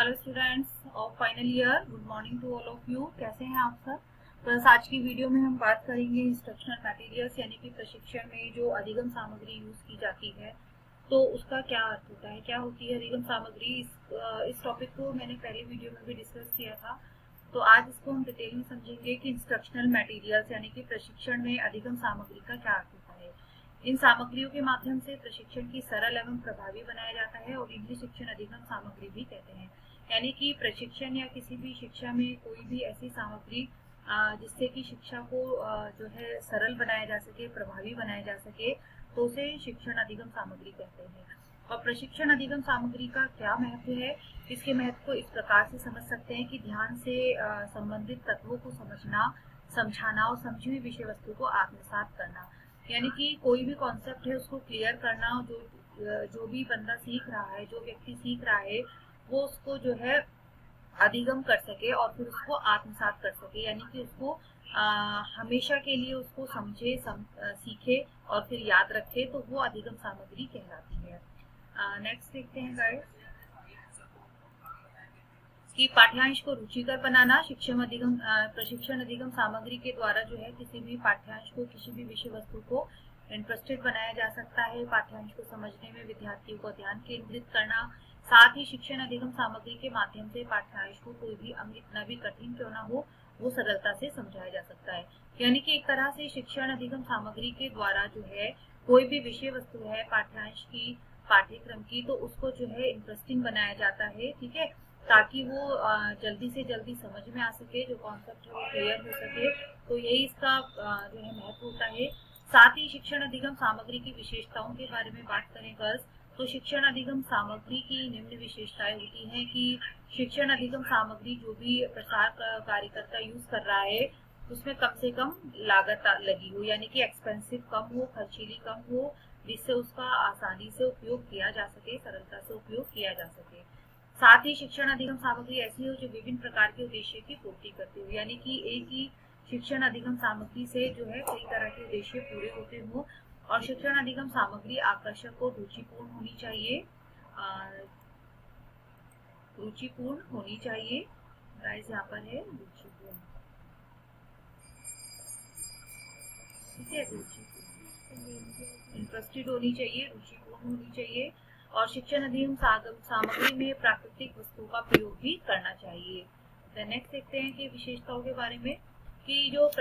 Hello students of final year, good morning to all of you. कैसे हैं आप सब? बस आज की वीडियो में हम बात करेंगे इंस्ट्रक्शनल मटेरियल्स यानी कि प्रशिक्षण में जो अधिगम सामग्री यूज की जाती है तो उसका क्या अर्थ होता है, क्या होती है अधिगम सामग्री। इस टॉपिक को मैंने पहले वीडियो में भी डिस्कस किया था, तो आज इसको हम डिटेल में समझेंगे कि इंस्ट्रक्शनल मटेरियल्स यानी कि प्रशिक्षण में अधिगम सामग्री का क्या अर्थ होता है। इन सामग्रियों के माध्यम से प्रशिक्षण की सरल एवं प्रभावी बनाया जाता है और इन्हें शिक्षण अधिगम सामग्री भी कहते हैं। यानी कि प्रशिक्षण या किसी भी शिक्षा में कोई भी ऐसी सामग्री जिससे कि शिक्षा को जो है सरल बनाया जा सके, प्रभावी बनाया जा सके, तो उसे शिक्षण अधिगम सामग्री कहते हैं। और प्रशिक्षण अधिगम सामग्री का क्या महत्व है, इसके महत्व को इस प्रकार से समझ सकते हैं कि ध्यान से संबंधित तत्वों को समझना, समझाना और समझी हुई विषय वस्तु को आत्मसात करना। यानी कि कोई भी कॉन्सेप्ट है उसको क्लियर करना, जो भी बंदा सीख रहा है, जो व्यक्ति सीख रहा है, वो उसको जो है अधिगम कर सके और फिर उसको आत्मसात कर सके, यानी कि उसको हमेशा के लिए उसको समझे, सीखे और फिर याद रखे, तो वो अधिगम सामग्री कहलाती है। नेक्स्ट देखते हैं गाइस कि पाठ्यांश को रुचिकर बनाना। प्रशिक्षण अधिगम सामग्री के द्वारा जो है किसी भी पाठ्यांश को, किसी भी विषय वस्तु को इंटरेस्टेड बनाया जा सकता है। पाठ्यांश को समझने में विद्यार्थियों को ध्यान केंद्रित करना, साथ ही शिक्षण अधिगम सामग्री के माध्यम से पाठ्यांश को कोई भी अंग इतना भी कठिन क्यों ना हो, वो सरलता से समझाया जा सकता है। यानी कि एक तरह से शिक्षण अधिगम सामग्री के द्वारा जो है कोई भी विषय वस्तु है पाठ्यांश की, पाठ्यक्रम की, तो उसको जो है इंटरेस्टिंग बनाया जाता है, ठीक है, ताकि वो जल्दी से जल्दी समझ में आ सके, जो कॉन्सेप्ट है वो क्लियर हो सके। तो यही इसका जो है महत्व होता है। साथ ही शिक्षण अधिगम सामग्री की विशेषताओं के बारे में बात करें गर्ल्स, तो शिक्षण अधिगम सामग्री की निम्न विशेषताएं होती हैं कि शिक्षण अधिगम सामग्री जो भी प्रसार कार्यकर्ता यूज कर रहा है उसमें कम से कम लागत लगी हो, यानी कि एक्सपेंसिव कम हो, खर्चीली कम हो, जिससे उसका आसानी से उपयोग किया जा सके, सरलता से उपयोग किया जा सके। साथ ही शिक्षण अधिगम सामग्री ऐसी हो जो विभिन्न प्रकार के उद्देश्य की पूर्ति करती हो, यानी कि एक ही शिक्षण अधिगम सामग्री से जो है कई तरह के उद्देश्य पूरे होते हो। और शिक्षण अधिगम सामग्री आकर्षक और रुचिपूर्ण होनी चाहिए, रुचिपूर्ण होनी चाहिए। गाइस यहाँ पर है रुचिपूर्ण, ठीक है, रुचिपूर्ण, इंटरेस्टेड होनी चाहिए, रुचिपूर्ण होनी चाहिए। और शिक्षण अधिगम सामग्री में प्राकृतिक वस्तुओं का प्रयोग भी करना चाहिए। नेक्स्ट देखते हैं कि विशेषताओं के बारे में कि जो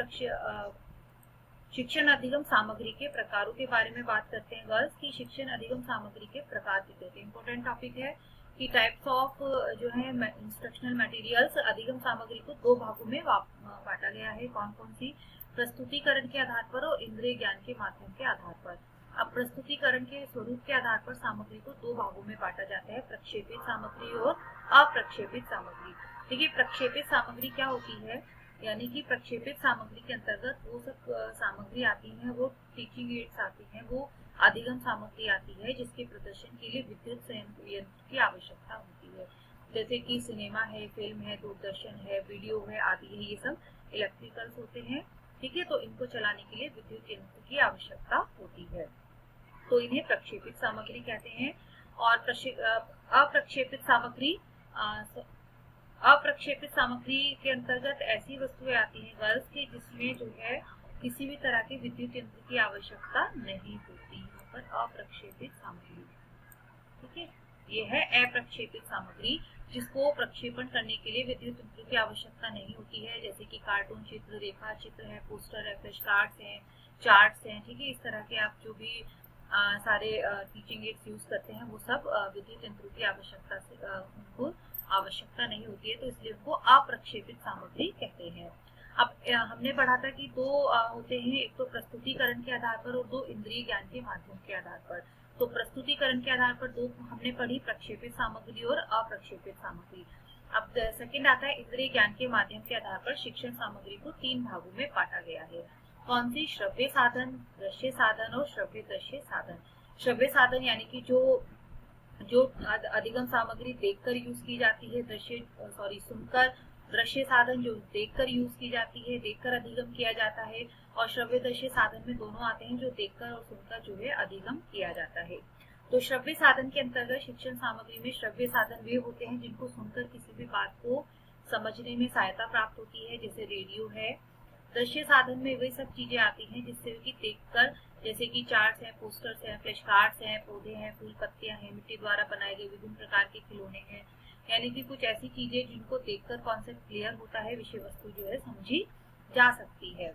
शिक्षण अधिगम सामग्री के प्रकारों के बारे में बात करते हैं गर्ल्स की शिक्षण अधिगम सामग्री के प्रकार कितने होते हैं। इंपॉर्टेंट टॉपिक है कि टाइप्स ऑफ जो है इंस्ट्रक्शनल मटेरियल्स, अधिगम सामग्री को दो भागों में बांटा गया है। कौन कौन सी? प्रस्तुतिकरण के आधार पर और इंद्रिय ज्ञान के माध्यम के आधार पर। अब प्रस्तुतिकरण के स्वरूप के आधार पर सामग्री को दो भागों में बांटा जाता है, प्रक्षेपित सामग्री और अप्रक्षेपित सामग्री। देखिए प्रक्षेपित सामग्री क्या होती है, यानी कि प्रक्षेपित सामग्री के अंतर्गत वो सब सामग्री आती है, वो टीचिंग एड्स आती हैं, वो अधिगम सामग्री आती है जिसके प्रदर्शन के लिए विद्युत यंत्र की आवश्यकता होती है, जैसे कि सिनेमा है, फिल्म है, दूरदर्शन है, वीडियो है आदि है, ये सब इलेक्ट्रिकल्स होते हैं, ठीक है। तो इनको चलाने के लिए विद्युत यंत्र की आवश्यकता होती है, तो इन्हें प्रक्षेपित सामग्री कहते हैं। और अप्रक्षेपित सामग्री के अंतर्गत ऐसी वस्तुएं आती हैं गर्ल्स की जिसमें जो है किसी भी तरह के विद्युत यंत्र की आवश्यकता नहीं होती। यहाँ पर अप्रक्षेपित सामग्री, ठीक है, ये है अप्रक्षेपित सामग्री जिसको प्रक्षेपण करने के लिए विद्युत यंत्र की आवश्यकता नहीं होती है, जैसे कि कार्टून चित्र, रेखा चित्र है, पोस्टर है, फ्लैश कार्ड्स हैं, चार्ट्स हैं, ठीक है। इस तरह के आप जो भी सारे टीचिंग एड्स यूज करते हैं वो सब विद्युत यंत्रों की आवश्यकता से उनको आवश्यकता नहीं होती है, तो इसलिए उनको अप्रक्षेपित सामग्री कहते हैं। अब हमने पढ़ा था कि दो होते हैं, एक तो प्रस्तुतिकरण के आधार पर और दो इंद्रिय ज्ञान के माध्यम के आधार पर। तो प्रस्तुतिकरण के आधार पर दो हमने पढ़ी, प्रक्षेपित सामग्री और अप्रक्षेपित सामग्री। अब सेकंड आता है इंद्रिय ज्ञान के माध्यम के आधार पर शिक्षण सामग्री को तीन भागों में बांटा गया है। कौन सी? श्रव्य साधन, दृश्य साधन और श्रव्य दृश्य साधन। श्रव्य साधन यानी कि जो अधिगम सामग्री देखकर यूज की जाती है, सुनकर। दृश्य साधन जो देखकर यूज की जाती है, देखकर अधिगम किया जाता है। और श्रव्य दृश्य साधन में दोनों आते हैं, जो देखकर और सुनकर जो है अधिगम किया जाता है। तो श्रव्य साधन के अंतर्गत शिक्षण सामग्री में श्रव्य साधन वे होते हैं जिनको सुनकर किसी भी बात को समझने में सहायता प्राप्त होती है, जैसे रेडियो है। दृश्य साधन में वे सब चीजें आती हैं जिससे कि देखकर, जैसे कि चार्ट्स हैं, पोस्टर्स हैं, फ्लैश कार्ड्स हैं, पौधे हैं, फूल पत्तियां हैं, मिट्टी द्वारा बनाए गए विभिन्न प्रकार के खिलौने हैं, यानी कि कुछ ऐसी चीजें जिनको देखकर कॉन्सेप्ट क्लियर होता है, विषय वस्तु जो है समझी जा सकती है।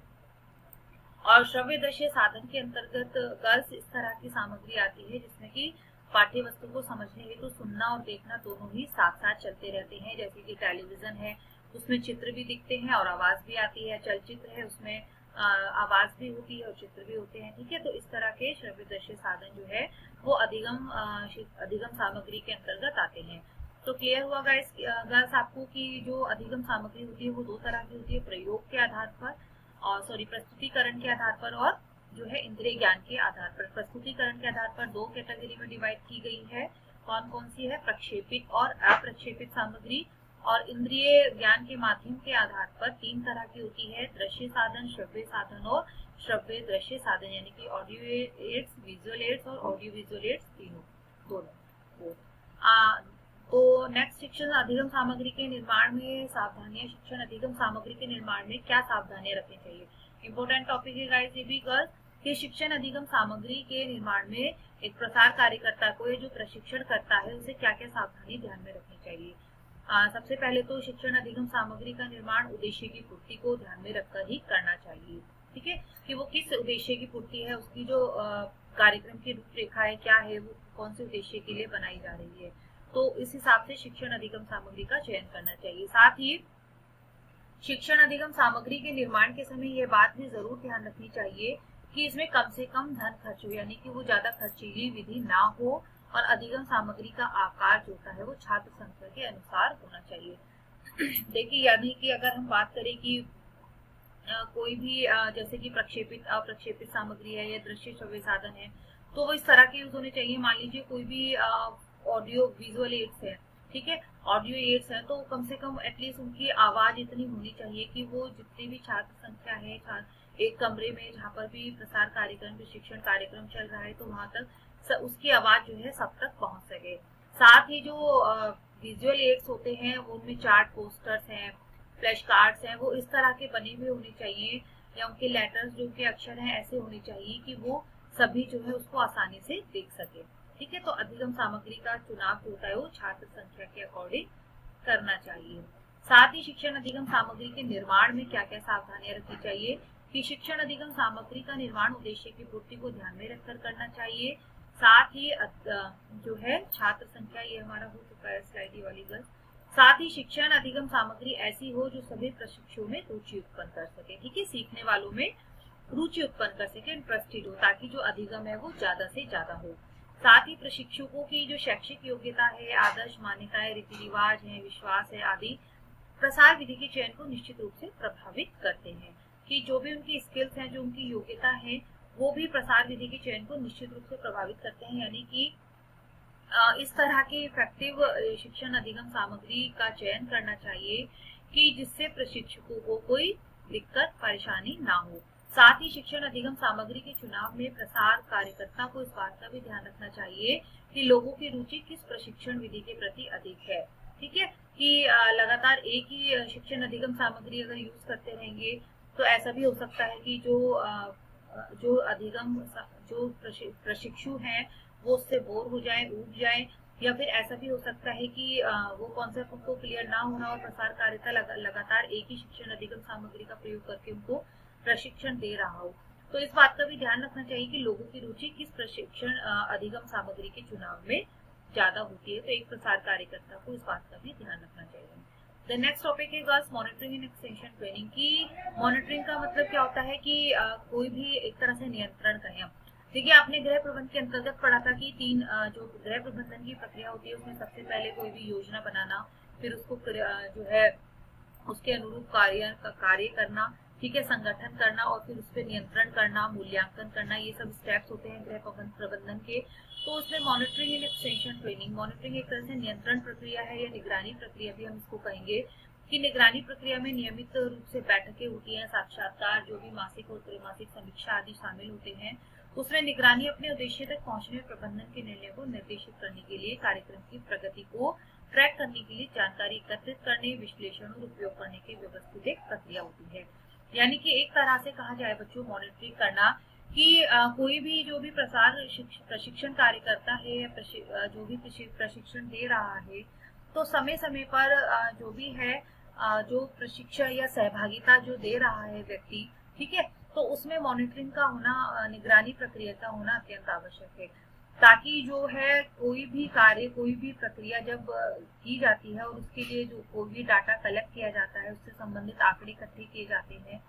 और श्रव्य दृश्य साधन के अंतर्गत गर्ल्स इस तरह की सामग्री आती है जिसमें कि पाठ्य वस्तु को समझने हेतु तो सुनना और देखना दोनों ही साथ साथ चलते रहते हैं, जैसे कि टेलीविजन है उसमें चित्र भी दिखते हैं और आवाज भी आती है, चलचित्र है उसमें आवाज भी होती है और चित्र भी होते हैं, ठीक है। तो इस तरह के श्रव्य दृश्य साधन जो है वो अधिगम सामग्री के अंतर्गत आते हैं। तो क्लियर हुआ गर्ल्स आपको कि जो अधिगम सामग्री होती है वो दो तरह की होती है, प्रयोग के आधार पर और प्रस्तुतिकरण के आधार पर और जो है इंद्रिय ज्ञान के आधार पर। प्रस्तुतिकरण के आधार पर दो कैटेगरी में डिवाइड की गई है, कौन कौन सी है, प्रक्षेपित और अप्रक्षेपित सामग्री। और इंद्रिय ज्ञान के माध्यम के आधार पर तीन तरह की होती है, दृश्य साधन, श्रव्य साधन और श्रव्य दृश्य साधन, यानी कि ऑडियो एड्स, विजुअल एड्स और ऑडियो विजुअल एड्स दोनों। तो नेक्स्ट, शिक्षण अधिगम सामग्री के निर्माण में सावधानियां। शिक्षण अधिगम सामग्री के निर्माण में क्या सावधानियां रखनी चाहिए, इंपोर्टेंट टॉपिक है गाइस ये भी गर्ल्स, कि शिक्षण अधिगम सामग्री के निर्माण में एक प्रसार कार्यकर्ता को जो प्रशिक्षण करता है उसे क्या क्या सावधानी ध्यान में रखनी चाहिए। सबसे पहले तो शिक्षण अधिगम सामग्री का निर्माण उद्देश्य की पूर्ति को ध्यान में रखकर ही करना चाहिए, ठीक है, कि वो किस उद्देश्य की पूर्ति है, उसकी जो कार्यक्रम की रूपरेखा है क्या है, वो कौन से उद्देश्य के लिए बनाई जा रही है, तो इस हिसाब से शिक्षण अधिगम सामग्री का चयन करना चाहिए। साथ ही शिक्षण अधिगम सामग्री के निर्माण के समय यह बात भी जरूर ध्यान रखनी चाहिए कि इसमें कम से कम धन खर्च हो, यानी कि वो ज्यादा खर्चीली विधि ना हो और अधिगम सामग्री का आकार जो होता है वो छात्र संख्या के अनुसार होना चाहिए। देखिए, यानी कि अगर हम बात करें कि कोई भी जैसे कि प्रक्षेपित अप्रक्षेपित सामग्री है या दृश्य श्रव्य साधन है, तो वो इस तरह के यूज होने चाहिए। मान लीजिए कोई भी ऑडियो विजुअल एड्स है, ठीक है, ऑडियो एड्स है, तो कम से कम एटलीस्ट उनकी आवाज इतनी होनी चाहिए कि वो जितनी भी छात्र संख्या है एक कमरे में जहाँ पर भी प्रसार कार्यक्रम, प्रशिक्षण कार्यक्रम चल रहा है, तो वहां तक उसकी आवाज जो है सब तक पहुंच सके। साथ ही जो विजुअल एड्स होते हैं उनमें चार्ट, पोस्टर्स हैं, फ्लैश कार्ड्स हैं, वो इस तरह के बने हुए होने चाहिए या उनके लेटर्स जो उनके अक्षर हैं ऐसे होने चाहिए कि वो सभी जो है उसको आसानी से देख सके, ठीक है। तो अधिगम सामग्री का चुनाव जो होता है वो छात्र संख्या के अकॉर्डिंग करना चाहिए। साथ ही शिक्षण अधिगम सामग्री के निर्माण में क्या क्या सावधानियां रखनी चाहिए कि शिक्षण अधिगम सामग्री का निर्माण उद्देश्य की पूर्ति को ध्यान में रखकर करना चाहिए। साथ ही जो है छात्र संख्या, ये हमारा हो चुका है स्लाइड ये वाली गल। साथ ही शिक्षण अधिगम सामग्री ऐसी हो जो सभी प्रशिक्षुओं में रुचि उत्पन्न कर सके, ठीक है, सीखने वालों में रुचि उत्पन्न कर सके, इंटरेस्टेड हो, ताकि जो अधिगम है वो ज्यादा से ज्यादा हो। साथ ही प्रशिक्षकों की जो शैक्षिक योग्यता है, आदर्श मान्यताएं, रीति रिवाज है, विश्वास है आदि प्रसार विधि के चयन को निश्चित रूप से प्रभावित करते हैं, कि जो भी उनकी स्किल्स हैं, जो उनकी योग्यता है, वो भी प्रसार विधि के चयन को निश्चित रूप से प्रभावित करते हैं। यानी कि इस तरह के इफेक्टिव शिक्षण अधिगम सामग्री का चयन करना चाहिए कि जिससे प्रशिक्षकों को कोई दिक्कत परेशानी ना हो। साथ ही शिक्षण अधिगम सामग्री के चुनाव में प्रसार कार्यकर्ता को इस बात का भी ध्यान रखना चाहिए कि लोगों की रुचि किस प्रशिक्षण विधि के प्रति अधिक है, ठीक है, कि लगातार एक ही शिक्षण अधिगम सामग्री अगर यूज करते रहेंगे तो ऐसा भी हो सकता है कि जो अधिगम जो प्रशिक्षु हैं वो उससे बोर हो जाए, ऊब जाए, या फिर ऐसा भी हो सकता है कि वो कॉन्सेप्ट उनको क्लियर ना होना और प्रसार कार्यता लगातार एक ही शिक्षण अधिगम सामग्री का प्रयोग करके उनको प्रशिक्षण दे रहा हो। तो इस बात का भी ध्यान रखना चाहिए कि लोगों की रुचि किस प्रशिक्षण अधिगम सामग्री के चुनाव में ज्यादा होती है, तो एक प्रसार कार्यकर्ता को इस बात का भी ध्यान रखना चाहिए। द नेक्स्ट टॉपिक है girls monitoring and extension training की। मॉनिटरिंग का मतलब क्या होता है कि कोई भी एक तरह से नियंत्रण करें। देखिए, आपने गृह प्रबंधन के अंतर्गत पढ़ा था कि तीन जो गृह प्रबंधन की प्रक्रिया होती है उसमें सबसे पहले कोई भी योजना बनाना, फिर उसको जो है उसके अनुरूप कार्य करना, ठीक है, संगठन करना और फिर उस पर नियंत्रण करना, मूल्यांकन करना, ये सब स्टेप्स होते हैं गृह प्रबंधन के। तो उसमें monitoring and extension training, monitoring एक तरह से नियंत्रण प्रक्रिया है या निगरानी प्रक्रिया भी हम इसको कहेंगे, कि निगरानी प्रक्रिया में नियमित रूप से बैठकें होती हैं, साक्षात्कार, जो भी मासिक और त्रैमासिक समीक्षा आदि शामिल होते हैं। उसमें निगरानी अपने उद्देश्य तक पहुंचने में प्रबंधन के निर्णय को निर्देशित करने के लिए, कार्यक्रम की प्रगति को ट्रैक करने के लिए जानकारी एकत्रित करने, विश्लेषण और उपयोग करने की व्यवस्थित एक प्रक्रिया होती है। यानी कि एक तरह से कहा जाए बच्चों, मॉनिटरिंग करना कि कोई भी जो भी प्रशिक्षण कार्य करता है या जो भी प्रशिक्षण दे रहा है, तो समय समय पर जो भी है जो प्रशिक्षण या सहभागिता जो दे रहा है व्यक्ति, ठीक है, तो उसमें मॉनिटरिंग का होना, निगरानी प्रक्रिया का होना अत्यंत आवश्यक है, ताकि जो है कोई भी कार्य, कोई भी प्रक्रिया जब की जाती है और उसके लिए जो कोई भी डाटा कलेक्ट किया जाता है, उससे संबंधित आंकड़े इकट्ठे किए जाते हैं,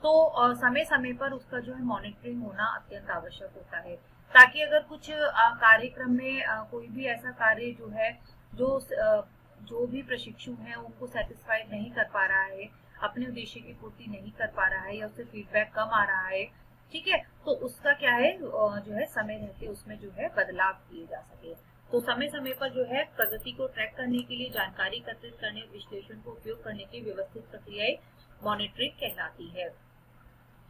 तो समय समय पर उसका जो है मॉनिटरिंग होना अत्यंत आवश्यक होता है, ताकि अगर कुछ कार्यक्रम में कोई भी ऐसा कार्य जो है जो भी प्रशिक्षु है उनको सेटिस्फाइड नहीं कर पा रहा है, अपने उद्देश्य की पूर्ति नहीं कर पा रहा है या उससे फीडबैक कम आ रहा है, ठीक है, तो उसका क्या है जो है समय रहते उसमें जो है बदलाव किए जा सके। तो समय समय पर जो है प्रगति को ट्रैक करने के लिए जानकारी एकत्रित करने, विश्लेषण को उपयोग करने की व्यवस्थित प्रक्रियाएं मॉनिटरिंग कहलाती है।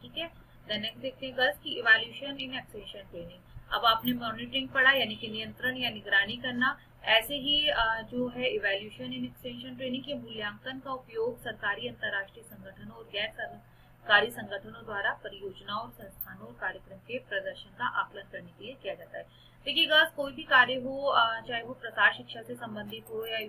ठीक है, देन नेक्स्ट देखते हैं गर्ल्स की इवैल्यूएशन इन एक्सटेंशन ट्रेनिंग। अब आपने मॉनिटरिंग पढ़ा यानी कि नियंत्रण या निगरानी करना, ऐसे ही जो है इवैल्यूएशन इन एक्सटेंशन ट्रेनिंग के मूल्यांकन का उपयोग सरकारी, अंतर्राष्ट्रीय संगठनों और गैर सरकारी संगठनों द्वारा परियोजनाओं और संस्थानों और कार्यक्रम के प्रदर्शन का आकलन करने के लिए किया जाता है। देखिए गर्ल्स, कोई भी कार्य हो, चाहे वो प्रसार शिक्षा से संबंधित हो या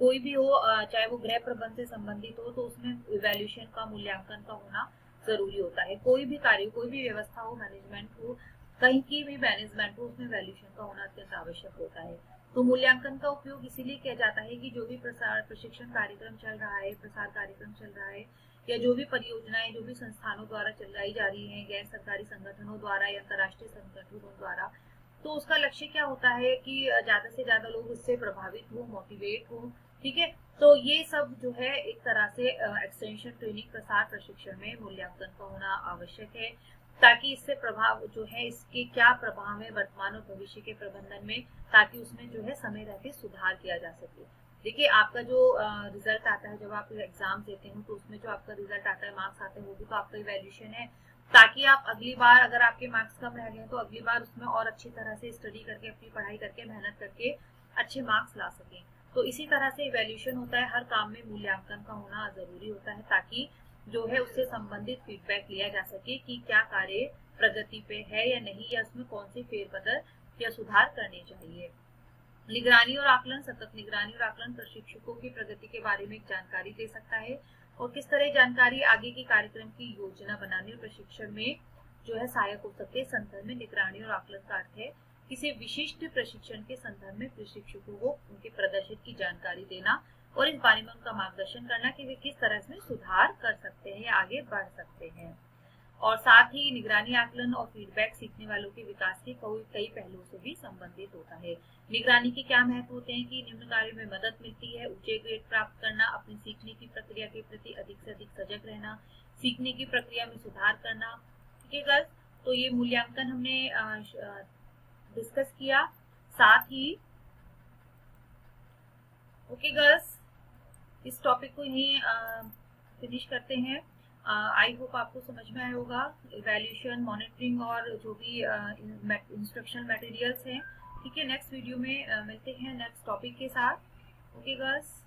कोई भी हो, चाहे वो गृह प्रबंध से संबंधित हो, तो उसमें इवैल्यूएशन का, मूल्यांकन का होना जरूरी होता है। कोई भी कार्य, कोई भी व्यवस्था हो, मैनेजमेंट हो, कहीं की भी मैनेजमेंट हो, उसमें इवैल्यूएशन का होना अत्यंत आवश्यक होता है। तो मूल्यांकन का उपयोग इसीलिए किया जाता है कि जो भी प्रशिक्षण कार्यक्रम चल रहा है, प्रसार कार्यक्रम चल रहा है, या जो भी परियोजनाएं जो भी संस्थानों द्वारा चलाई जा रही हैं, गैर सरकारी संगठनों द्वारा या अंतर्राष्ट्रीय संगठनों द्वारा, तो उसका लक्ष्य क्या होता है कि ज्यादा से ज्यादा लोग इससे प्रभावित हो, मोटिवेट हो, ठीक है। तो ये सब जो है एक तरह से एक्सटेंशन ट्रेनिंग, प्रसार प्रशिक्षण में मूल्यांकन का होना आवश्यक है, ताकि इससे प्रभाव जो है, इसके क्या प्रभाव है वर्तमान और भविष्य के प्रबंधन में, ताकि उसमें जो है समय रहते सुधार किया जा सके। देखिए, आपका जो रिजल्ट आता है, जब आप एग्जाम देते हो, तो उसमें जो आपका रिजल्ट आता है, मार्क्स आते हैं, वो भी तो आपका इवैल्यूएशन है, ताकि आप अगली बार अगर आपके मार्क्स कम रह गए तो अगली बार उसमें और अच्छी तरह से स्टडी करके, अपनी पढ़ाई करके, मेहनत करके अच्छे मार्क्स ला सकें। तो इसी तरह से इवैल्यूएशन होता है, हर काम में मूल्यांकन का होना जरूरी होता है, ताकि जो है उससे संबंधित फीडबैक लिया जा सके कि क्या कार्य प्रगति पे है या नहीं, या उसमें कौन से फेरबदल या सुधार करने चाहिए। निगरानी और आकलन, सतत निगरानी और आकलन प्रशिक्षकों की प्रगति के बारे में जानकारी दे सकता है, और किस तरह जानकारी आगे के कार्यक्रम की योजना बनाने और प्रशिक्षण में जो है सहायक हो सकते हैं। संदर्भ में निगरानी और आकलन का अर्थ है किसी विशिष्ट प्रशिक्षण के संदर्भ में प्रशिक्षकों को उनके प्रदर्शन की जानकारी देना और इस बारे में उनका मार्गदर्शन करना कि वे किस तरह से सुधार कर सकते हैं या आगे बढ़ सकते हैं। और साथ ही निगरानी, आकलन और फीडबैक सीखने वालों के विकास के कई पहलुओं से भी संबंधित होता है। निगरानी के क्या महत्व होते हैं कि निम्न कार्य में मदद मिलती है, ऊंचे ग्रेड प्राप्त करना, अपनी सीखने की प्रक्रिया के प्रति अधिक से अधिक सजग रहना, सीखने की प्रक्रिया में सुधार करना। ठीक है गर्ल्स, तो ये मूल्यांकन हमने डिस्कस किया। साथ ही ओके गर्ल्स, इस टॉपिक को यहीं फिनिश करते हैं। आई होप आपको समझ में आया होगा इवैल्यूएशन, मॉनिटरिंग और जो भी इंस्ट्रक्शनल मटेरियल्स हैं। ठीक है, नेक्स्ट वीडियो में मिलते हैं नेक्स्ट टॉपिक के साथ। Okay girls.